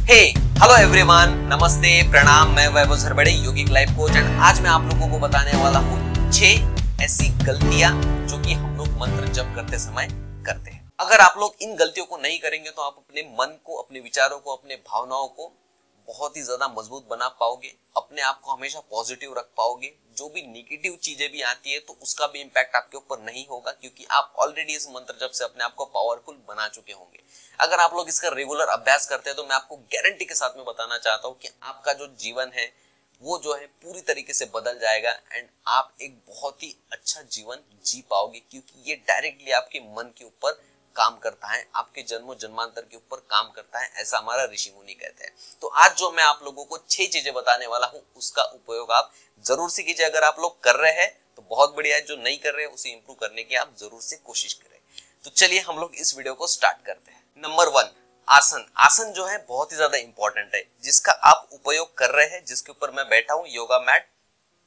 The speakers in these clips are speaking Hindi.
हे हेलो एवरीवन, नमस्ते, प्रणाम। मैं वैभव सरबड़े, योगिक लाइफ कोच, एंड आज मैं आप लोगों को बताने वाला हूँ 6 ऐसी गलतियां जो कि हम लोग मंत्र जप करते समय करते हैं। अगर आप लोग इन गलतियों को नहीं करेंगे तो आप अपने मन को, अपने विचारों को, अपने भावनाओं को बहुत ही ज्यादा मजबूत बना पाओगे, अपने आप को हमेशा पॉजिटिव रख पाओगे। जो भी निगेटिव चीजें भी आती है तो उसका भी इम्पैक्ट आपके ऊपर नहीं होगा, क्योंकि आप ऑलरेडी इस मंत्र जप से अपने आप को पावरफुल बना चुके होंगे। अगर आप लोग इसका रेगुलर अभ्यास करते हैं तो मैं आपको गारंटी के साथ में बताना चाहता हूं कि आपका जो जीवन है वो जो है पूरी तरीके से बदल जाएगा एंड आप एक बहुत ही अच्छा जीवन जी पाओगे, क्योंकि ये डायरेक्टली आपके मन के ऊपर काम करता है, आपके जन्मों जन्मांतर के ऊपर काम करता है, ऐसा हमारा ऋषि मुनि कहते हैं। तो आज जो मैं आप लोगों को 6 चीजें बताने वाला हूं उसका उपयोग आप जरूर से कीजिए। अगर आप लोग कर रहे हैं तो बहुत बढ़िया है, जो नहीं कर रहे हैं उसे इंप्रूव करने की आप जरूर से कोशिश करें। तो चलिए हम लोग इस वीडियो को स्टार्ट करते हैं। नंबर 1, आसन। आसन जो है बहुत ही ज्यादा इंपॉर्टेंट है, जिसका आप उपयोग कर रहे हैं, जिसके ऊपर मैं बैठा हूं, योगा मैट,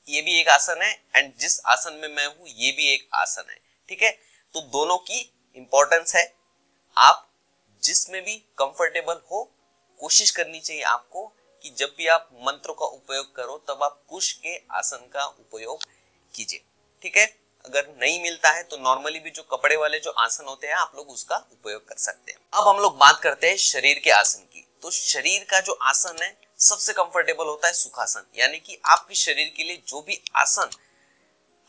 ये भी एक आसन है, एंड जिस आसन में मैं हूं ये भी एक आसन है। ठीक है, तो दोनों की इंपॉर्टेंस है। आप जिसमें भी कंफर्टेबल हो, कोशिश करनी चाहिए आपको कि जब भी आप मंत्र का उपयोग करो तब आप कुश के आसन का उपयोग कीजिए। ठीक है, अगर नहीं मिलता है तो नॉर्मली भी जो कपड़े वाले जो आसन होते हैं आप लोग उसका उपयोग कर सकते हैं। अब हम लोग बात करते हैं शरीर के आसन की। तो शरीर का जो आसन है सबसे कंफर्टेबल होता है सुखासन, यानी कि आपके शरीर के लिए जो भी आसन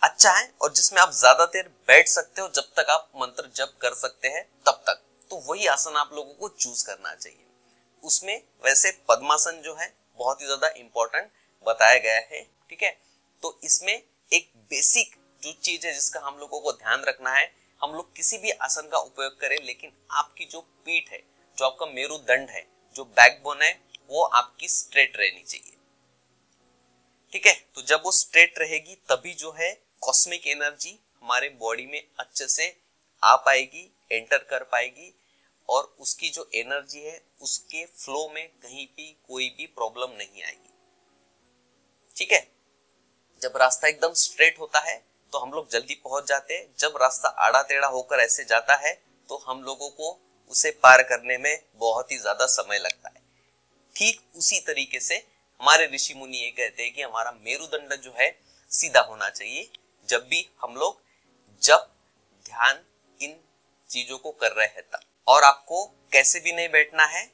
अच्छा है और जिसमें आप ज्यादा देर बैठ सकते हो, जब तक आप मंत्र जप कर सकते हैं तब तक, तो वही आसन आप लोगों को चूज करना चाहिए। उसमें वैसे पद्मासन जो है बहुत ही ज्यादा इंपॉर्टेंट बताया गया है। ठीक है, तो इसमें एक बेसिक जो चीज है जिसका हम लोगों को ध्यान रखना है, हम लोग किसी भी आसन का उपयोग करें लेकिन आपकी जो पीठ है, जो आपका मेरुदंड है, जो बैकबोन है, वो आपकी स्ट्रेट रहनी चाहिए। ठीक है, तो जब वो स्ट्रेट रहेगी तभी जो है कॉस्मिक एनर्जी हमारे बॉडी में अच्छे से आ पाएगी, एंटर कर पाएगी, और उसकी जो एनर्जी है उसके फ्लो में कहीं भी कोई भी प्रॉब्लम नहीं आएगी। ठीक है, जब रास्ता एकदम स्ट्रेट होता है तो हम लोग जल्दी पहुंच जाते हैं। जब रास्ता आड़ा टेढ़ा होकर ऐसे जाता है तो हम लोगों को उसे पार करने में बहुत ही ज्यादा समय लगता है। ठीक उसी तरीके से हमारे ऋषि मुनि ये कहते हैं कि हमारा मेरुदंड जो है सीधा होना चाहिए जब भी हम लोग जब ध्यान इन चीजों को कर रहे हैं तब। और आपको कैसे भी नहीं बैठना है,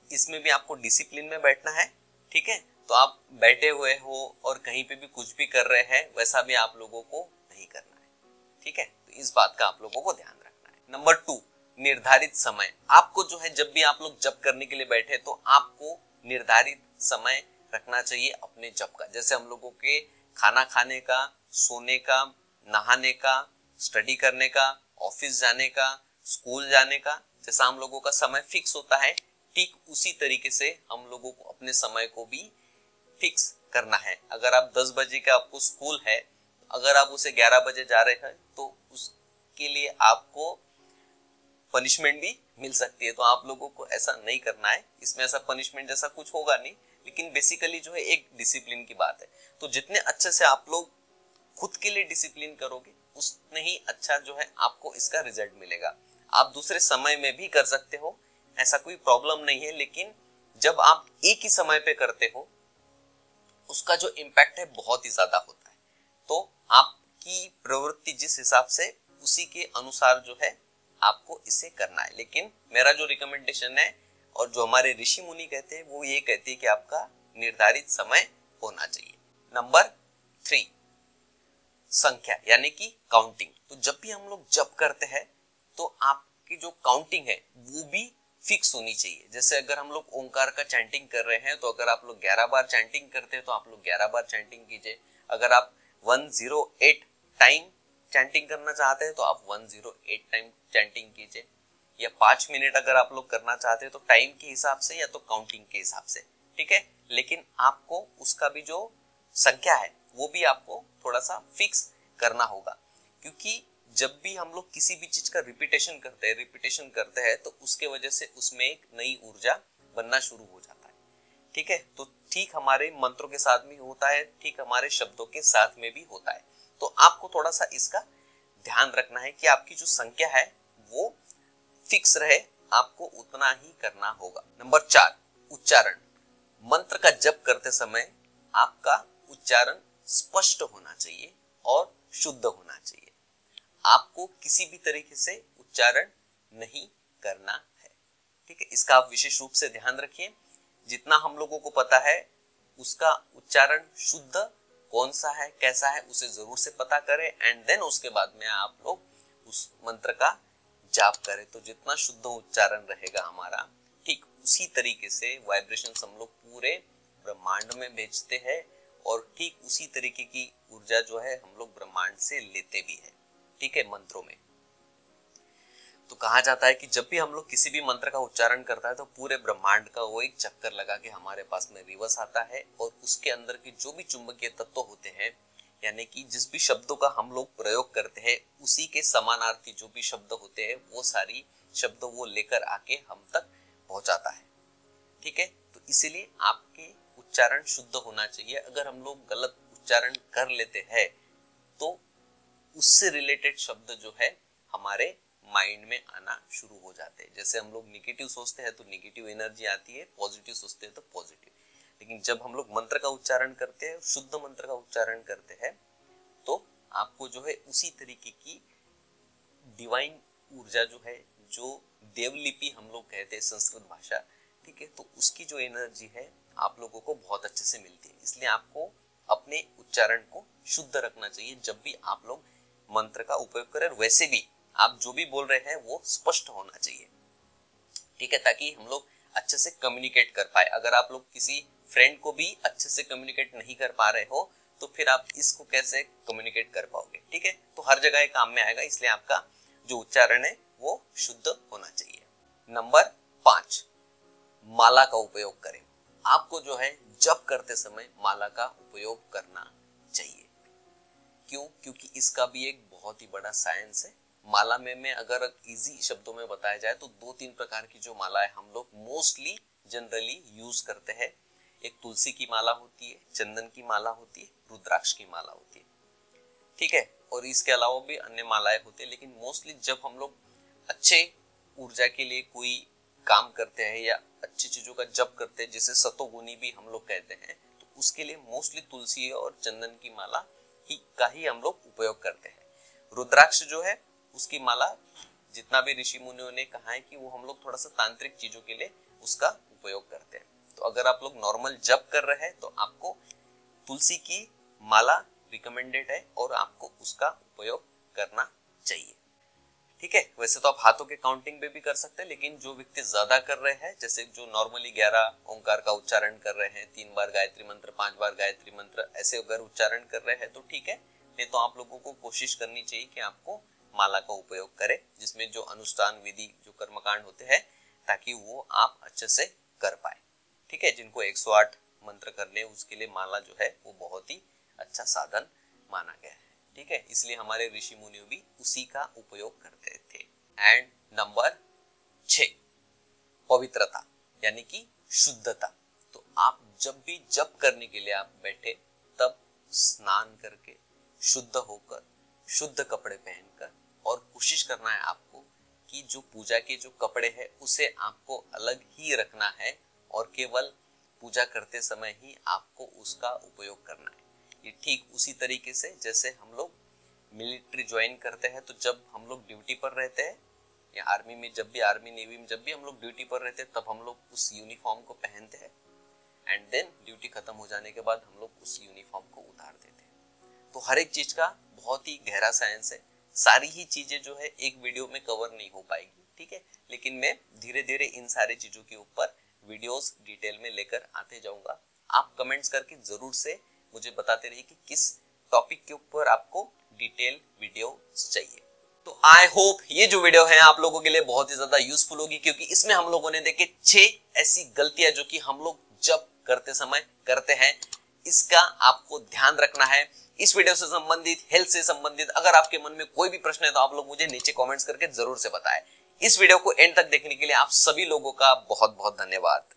इसमें भी आपको डिसिप्लिन में बैठना है। ठीक है, तो आप बैठे हुए हो और कहीं पे भी कुछ भी कर रहे हैं वैसा भी आप लोगों को नहीं करना है। ठीक है, तो इस बात का आप लोगों को ध्यान रखना है। नंबर 2, निर्धारित समय। आपको जो है जब भी आप लोग जप करने के लिए बैठे तो आपको निर्धारित समय रखना चाहिए अपने जप का। जैसे हम लोगों के खाना खाने का, सोने का, नहाने का, स्टडी करने का, ऑफिस जाने का, स्कूल जाने का, जैसा हम लोगों का समय फिक्स होता है, ठीक उसी तरीके से हम लोगों को अपने समय को भी फिक्स करना है। अगर आप 10 बजे का आपको स्कूल है, अगर आप उसे 11 बजे जा रहे हैं तो उसके लिए आपको पनिशमेंट भी मिल सकती है। तो आप लोगों को ऐसा नहीं करना है। इसमें ऐसा पनिशमेंट जैसा कुछ होगा नहीं, लेकिन बेसिकली जो है एक डिसिप्लिन की बात है। तो जितने अच्छे से आप लोग खुद के लिए डिसिप्लिन करोगे उतने ही अच्छा जो है आपको इसका रिजल्ट मिलेगा। आप दूसरे समय में भी कर सकते हो, ऐसा कोई प्रॉब्लम नहीं है, लेकिन जब आप एक ही समय पे करते हो उसका जो इम्पैक्ट है बहुत ही ज्यादा होता है। तो आपकी प्रवृत्ति जिस हिसाब से, उसी के अनुसार जो है आपको इसे करना है। लेकिन मेरा जो रिकमेंडेशन है और जो हमारे ऋषि मुनि कहते हैं वो ये कहते हैं कि आपका निर्धारित समय होना चाहिए। नंबर 3, संख्या यानी कि काउंटिंग। तो जब भी हम लोग जप करते हैं तो आपकी जो काउंटिंग है वो भी फिक्स होनी चाहिए। जैसे अगर हम लोग ओंकार का चैंटिंग कर रहे हैं तो अगर आप लोग 11 बार चैंटिंग करते हैं तो आप लोग 11 बार चैंटिंग कीजिए। अगर आप 108 टाइम चैंटिंग करना चाहते हैं तो आप 108 टाइम चैंटिंग कीजिए, या 5 मिनट अगर आप लोग करना चाहते हैं तो टाइम के हिसाब से या तो काउंटिंग के हिसाब से। ठीक है, लेकिन आपको उसका भी जो संख्या है वो भी आपको थोड़ा सा फिक्स करना होगा, क्योंकि जब भी हम लोग किसी भी चीज का रिपीटेशन करते हैं तो उसके वजह से उसमें एक नई ऊर्जा बनना शुरू हो जाता है। ठीक है, तो ठीक हमारे मंत्रों के साथ में होता है, ठीक हमारे शब्दों के साथ में भी होता है। तो आपको थोड़ा सा इसका ध्यान रखना है कि आपकी जो संख्या है वो फिक्स रहे, आपको उतना ही करना होगा। नंबर 4, उच्चारण, मंत्र का जप करते समय आपका उच्चारण स्पष्ट होना चाहिए और शुद्ध होना चाहिए। आपको किसी भी तरीके से उच्चारण नहीं करना है, ठीक है। इसका आप विशेष रूप से ध्यान रखिए। जितना हम लोगों को पता है उसका उच्चारण शुद्ध कौन सा है, कैसा है, उसे जरूर से पता करें एंड देन उसके बाद में आप लोग उस मंत्र का जाप करें। तो जितना शुद्ध उच्चारण रहेगा हमारा, ठीक उसी तरीके से वाइब्रेशंस हम लोग पूरे ब्रह्मांड में भेजते हैं और ठीक उसी तरीके की ऊर्जा जो है हम लोग ब्रह्मांड से लेते भी है, ठीक है। मंत्रों में तो कहा जाता है कि जब भी हम लोग किसी भी मंत्र का उच्चारण करता है तो पूरे ब्रह्मांड का वो एक चक्कर लगा के हमारे पास में रिवर्स आता है और उसके अंदर के जो भी चुंबकीय तत्व होते हैं, यानी कि जिस भी शब्दों का हम लोग प्रयोग करते हैं उसी के समानार्थी जो भी शब्द होते हैं वो सारी शब्द वो लेकर आके हम तक पहुंचाता है, ठीक है। तो इसीलिए आपके उच्चारण शुद्ध होना चाहिए। अगर हम लोग गलत उच्चारण कर लेते हैं तो उससे रिलेटेड शब्द जो है हमारे माइंड में आना शुरू हो जाते हैं। जैसे हम लोग निगेटिव सोचते हैं तो निगेटिव एनर्जी आती है, पॉजिटिव सोचते हैं तो पॉजिटिव। लेकिन जब हम लोग मंत्र का उच्चारण करते हैं, शुद्ध मंत्र का उच्चारण करते हैं, तो आपको जो है उसी तरीके की डिवाइन ऊर्जा जो है, जो देवलिपि हम लोग कहते हैं संस्कृत भाषा, ठीक है, तो उसकी जो एनर्जी है आप लोगों को बहुत अच्छे से मिलती है। इसलिए आपको अपने उच्चारण को शुद्ध रखना चाहिए जब भी आप लोग मंत्र का उपयोग करें। वैसे भी आप जो भी बोल रहे हैं वो स्पष्ट होना चाहिए, ठीक है, ताकि हम लोग अच्छे से कम्युनिकेट कर पाए। अगर आप लोग किसी फ्रेंड को भी अच्छे से कम्युनिकेट नहीं कर पा रहे हो तो फिर आप इसको कैसे कम्युनिकेट कर पाओगे, ठीक है। तो हर जगह ये काम में आएगा, इसलिए आपका जो उच्चारण है वो शुद्ध होना चाहिए। नंबर 5, माला का उपयोग करें। आपको जो है जप करते समय माला का उपयोग करना चाहिए। क्यों? क्योंकि इसका भी एक बहुत ही बड़ा साइंस है। माला में अगर इजी शब्दों में बताया जाए तो 2-3 प्रकार की जो माला है हम लोग मोस्टली जनरली यूज करते हैं। एक तुलसी की माला होती है, चंदन की माला होती है, रुद्राक्ष की माला होती है, ठीक है, और इसके अलावा भी अन्य मालाएं होती है। लेकिन मोस्टली जब हम लोग अच्छे ऊर्जा के लिए कोई काम करते हैं या अच्छी चीजों का जप करते हैं, जिसे सतोगुनी भी हम लोग कहते हैं, तो उसके लिए मोस्टली तुलसी और चंदन की माला का ही हम लोग उपयोग करते हैं। रुद्राक्ष जो है उसकी माला जितना भी ऋषि मुनियों ने कहा है कि वो हम लोग थोड़ा सा तांत्रिक चीजों के लिए उसका उपयोग करते हैं। तो अगर आप लोग नॉर्मल जप कर रहे हैं तो आपको तुलसी की माला रिकमेंडेड है और आपको उसका उपयोग करना चाहिए, ठीक है। वैसे तो आप हाथों के काउंटिंग पे भी कर सकते हैं, लेकिन जो व्यक्ति ज्यादा कर रहे हैं, जैसे जो नॉर्मली 11 ओंकार का उच्चारण कर रहे हैं, 3 बार गायत्री मंत्र, 5 बार गायत्री मंत्र, ऐसे अगर उच्चारण कर रहे हैं तो ठीक है। नहीं तो आप लोगों को कोशिश करनी चाहिए कि आपको माला का उपयोग करें, जिसमें जो अनुष्ठान विधि, जो कर्मकांड होते हैं, ताकि वो आप अच्छे से कर पाए, ठीक है। जिनको 108 मंत्र करने, उसके लिए माला जो है वो बहुत ही अच्छा साधन माना गया है, ठीक है। इसलिए हमारे ऋषि मुनियों भी उसी का उपयोग करते थे। एंड नंबर 6, पवित्रता यानी कि शुद्धता। तो आप जब भी जप करने के लिए आप बैठे तब स्नान करके शुद्ध होकर, शुद्ध कपड़े पहनकर, और कोशिश करना है आपको कि जो पूजा के जो कपड़े हैं उसे आपको अलग ही रखना है और केवल पूजा करते समय ही आपको उसका उपयोग करना है। ये ठीक उसी तरीके से जैसे हम लोग मिलिट्री ज्वाइन करते हैं, तो जब हम लोग ड्यूटी पर रहते हैं या आर्मी में, जब भी आर्मी नेवी में जब भी हम लोग ड्यूटी पर रहते हैं तब हम लोग उस यूनिफॉर्म को पहनते हैं एंड देन ड्यूटी खत्म हो जाने के बाद हम लोग उस यूनिफॉर्म को उतार देते हैं। तो हर एक चीज का बहुत ही गहरा साइंस है। सारी ही चीजें जो है एक वीडियो में कवर नहीं हो पाएगी, ठीक है, लेकिन मैं धीरे धीरे इन सारी चीजों के ऊपर वीडियोस डिटेल में लेकर आते जाऊंगा। आप कमेंट्स करके जरूर से मुझे बताते रहिए कि किस टॉपिक के ऊपर आपको डिटेल वीडियो चाहिए। तो आई होप ये जो वीडियो है आप लोगों के लिए बहुत ही ज्यादा यूजफुल होगी, क्योंकि इसमें हम लोगों ने देखे 6 ऐसी गलतियां जो कि हम लोग जब करते समय करते हैं, इसका आपको ध्यान रखना है। इस वीडियो से संबंधित, हेल्थ से संबंधित अगर आपके मन में कोई भी प्रश्न है तो आप लोग मुझे नीचे कमेंट्स करके जरूर से बताएं। इस वीडियो को एंड तक देखने के लिए आप सभी लोगों का बहुत बहुत धन्यवाद।